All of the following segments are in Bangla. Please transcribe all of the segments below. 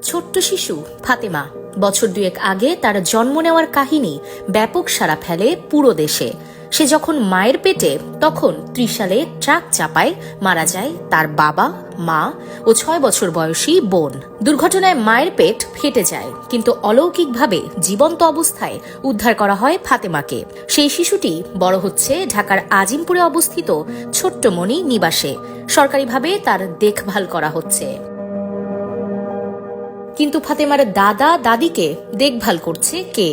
ছোট্ট শিশু ফাতেমা বছর দুয়েক আগে তার জন্ম নেওয়ার কাহিনী ব্যাপক সাড়া ফেলে পুরো দেশে। সে যখন মায়ের পেটে তখন ত্রিশালে ট্রাক চাপায় মারা যায় তার বাবা, মা ও 6 বছর বয়সী বোন। দুর্ঘটনায় মায়ের পেট ফেটে যায়, কিন্তু অলৌকিকভাবে জীবন্ত অবস্থায় উদ্ধার করা হয় ফাতেমাকে। সেই শিশুটি বড় হচ্ছে ঢাকার আজিমপুরে অবস্থিত ছোট্টমণি নিবাসে। সরকারিভাবে তার দেখভাল করা হচ্ছে, কিন্তু ফাতেমার দাদা দাদিকে দেখভাল করছে কে?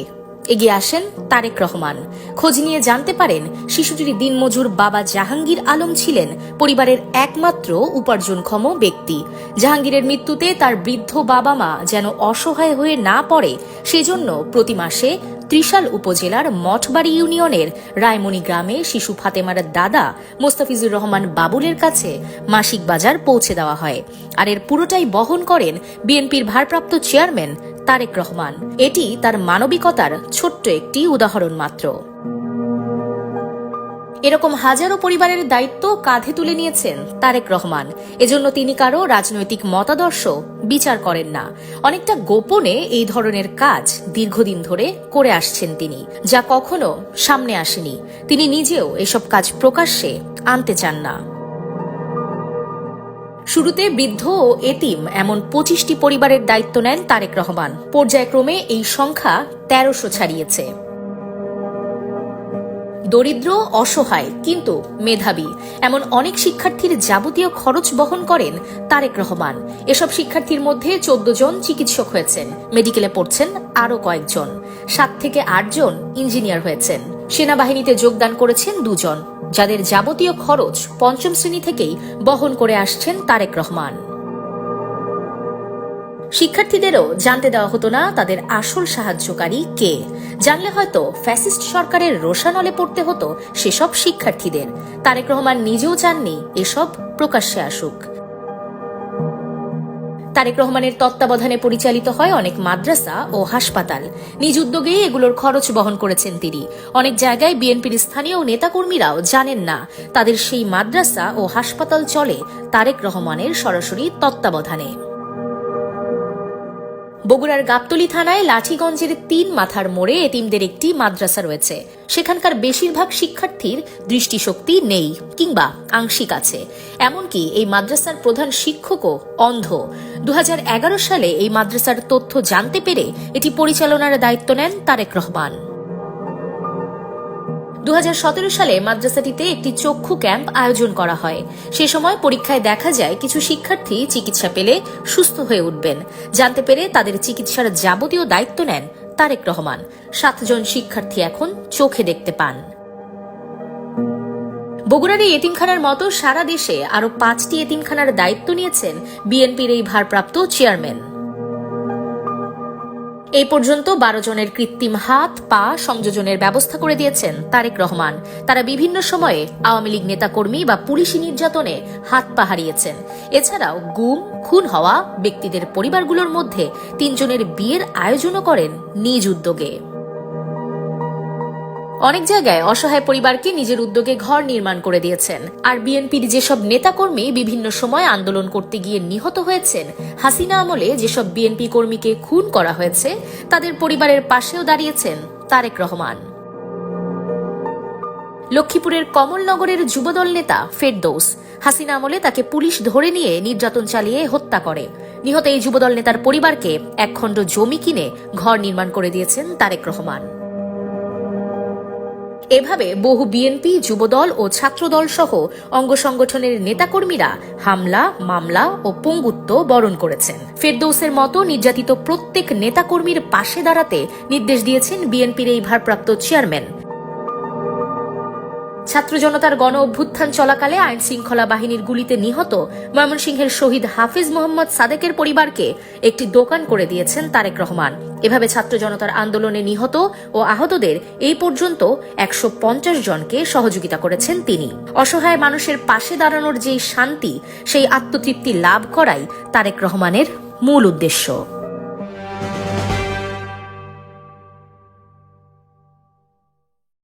এগিয়ে আসেন তারেক রহমান। খোঁজ নিয়ে জানতে পারেন শিশুটির দিনমজুর বাবা জাহাঙ্গীর আলম ছিলেন পরিবারের একমাত্র উপার্জনক্ষম ব্যক্তি। জাহাঙ্গীরের মৃত্যুতে তার বৃদ্ধ বাবা মা যেন অসহায় হয়ে না পড়ে, সেজন্য প্রতি মাসে ত্রিশাল উপজেলার মঠবাড়ি ইউনিয়নের রায়মণি গ্রামে শিশু ফাতেমার দাদা মোস্তাফিজুর রহমান বাবুলের কাছে মাসিক বাজার পৌঁছে দেওয়া হয়। আর এর পুরোটাই বহন করেন বিএনপির ভারপ্রাপ্ত চেয়ারম্যান তারেক রহমান। এটি তার মানবিকতার ছোট্ট একটি উদাহরণ মাত্র। এরকম হাজারো পরিবারের দায়িত্ব কাঁধে তুলে নিয়েছেন তারেক রহমান। এজন্য তিনি কারো রাজনৈতিক মতাদর্শ বিচার করেন না। অনেকটা গোপনে এই ধরনের কাজ দীর্ঘদিন ধরে করে আসছেন তিনি, যা কখনো সামনে আসেনি। তিনি নিজেও এসব কাজ প্রকাশ্যে আনতে চান না। শুরুতে বৃদ্ধ ও এতিম এমন 25টি পরিবারের দায়িত্ব নেন তারেক রহমান। পর্যায়ক্রমে এই সংখ্যা 1300 ছাড়িয়েছে। দরিদ্র, অসহায় কিন্তু মেধাবী এমন অনেক শিক্ষার্থীর যাবতীয় খরচ বহন করেন তারেক রহমান। এসব শিক্ষার্থীর মধ্যে 14 জন চিকিৎসক হয়েছেন, মেডিকেলে পড়ছেন আরও কয়েকজন, 7 থেকে 8 জন ইঞ্জিনিয়ার হয়েছেন। সেনাবাহিনীতে যোগদান করেছেন 2 জন, যাদের যাবতীয় খরচ 5ম শ্রেণী থেকেই বহন করে আসছেন তারেক রহমান। শিক্ষার্থীদেরও জানতে দেওয়া হতো না তাদের আসল সাহায্যকারী কে। জানলে হয়তো ফ্যাসিস্ট সরকারের রোষানলে পড়তে হতো সেসব শিক্ষার্থীদের। তারেক রহমান নিজেও চাননি এসব প্রকাশ্যে আসুক। তারেক রহমানের তত্ত্বাবধানে পরিচালিত হয় অনেক মাদ্রাসা ও হাসপাতাল। নিজ উদ্যোগেই এগুলোর খরচ বহন করেছেন তিনি। অনেক জায়গায় বিএনপির স্থানীয় নেতাকর্মীরাও জানেন না তাদের সেই মাদ্রাসা ও হাসপাতাল চলে তারেক রহমানের সরাসরি তত্ত্বাবধানে। বগুড়ার গাবতলী থানায় লাঠিগঞ্জের 3 মাথার মোড়ে এতিমদের একটি মাদ্রাসা রয়েছে। সেখানকার বেশিরভাগ শিক্ষার্থীর দৃষ্টিশক্তি নেই কিংবা আংশিক আছে। এমনকি এই মাদ্রাসার প্রধান শিক্ষকও অন্ধ। 2011 সালে এই মাদ্রাসার তথ্য জানতে পেরে এটি পরিচালনার দায়িত্ব নেন তারেক রহমান। 2017 সালে মাদ্রাসাটিতে একটি চক্ষু ক্যাম্প আয়োজন করা হয়। সে সময় পরীক্ষায় দেখা যায় কিছু শিক্ষার্থী চিকিৎসা পেলে সুস্থ হয়ে উঠবেন। জানতে পেরে তাদের চিকিৎসার যাবতীয় দায়িত্ব নেন তারেক রহমান। 7 জন শিক্ষার্থী এখন চোখে দেখতে পান। বগুড়ার এই এতিমখানার মতো সারা দেশে আরো 5টি এতিমখানার দায়িত্ব নিয়েছেন বিএনপির এই ভারপ্রাপ্ত চেয়ারম্যান। এই পর্যন্ত 12 জনের কৃত্রিম হাত পা সংযোজনের ব্যবস্থা করে দিয়েছেন তারেক রহমান। তারা বিভিন্ন সময়ে আওয়ামী লীগ নেতাকর্মী বা পুলিশি নির্যাতনে হাত পা হারিয়েছেন। এছাড়াও গুম, খুন হওয়া ব্যক্তিদের পরিবারগুলোর মধ্যে 3 জনের বিয়ের আয়োজনও করেন নিজ উদ্যোগে। অনেক জায়গায় অসহায় পরিবারকে নিজের উদ্যোগে ঘর নির্মাণ করে দিয়েছেন। আর বিএনপির যেসব নেতাকর্মী বিভিন্ন সময় আন্দোলন করতে গিয়ে নিহত হয়েছেন, হাসিনা আমলে যেসব বিএনপি কর্মীকে খুন করা হয়েছে, তাদের পরিবারের পাশেও দাঁড়িয়েছেন তারেক রহমান। লক্ষ্মীপুরের কমলনগরের যুবদল নেতা ফেরদৌস, হাসিনা আমলে তাকে পুলিশ ধরে নিয়ে নির্যাতন চালিয়ে হত্যা করে। নিহত এই যুবদল নেতার পরিবারকে 1 খণ্ড জমি কিনে ঘর নির্মাণ করে দিয়েছেন তারেক রহমান। এভাবে বহু বিএনপি, যুবদল ও ছাত্রদল সহ অঙ্গ সংগঠনের নেতাকর্মীরা হামলা, মামলা ও পঙ্গুত্ব বরণ করেছেন। ফেরদৌসের মতো নির্যাতিত প্রত্যেক নেতাকর্মীর পাশে দাঁড়াতে নির্দেশ দিয়েছেন বিএনপির এই ভারপ্রাপ্ত চেয়ারম্যান। ছাত্র জনতার গণ অভ্যুত্থান চলাকালে আইন শৃঙ্খলা বাহিনীর গুলিতে নিহত ময়মনসিংহের শহীদ হাফিজ মোহাম্মদ সাদেকের পরিবারকে একটি দোকান করে দিয়েছেন তারেক রহমান। এভাবে ছাত্র জনতার আন্দোলনে নিহত ও আহতদের এই পর্যন্ত 150 জনকে সহযোগিতা করেছেন তিনি। অসহায় মানুষের পাশে দাঁড়ানোর যেই শান্তি, সেই আত্মতৃপ্তি লাভ করাই তারেক রহমানের মূল উদ্দেশ্য।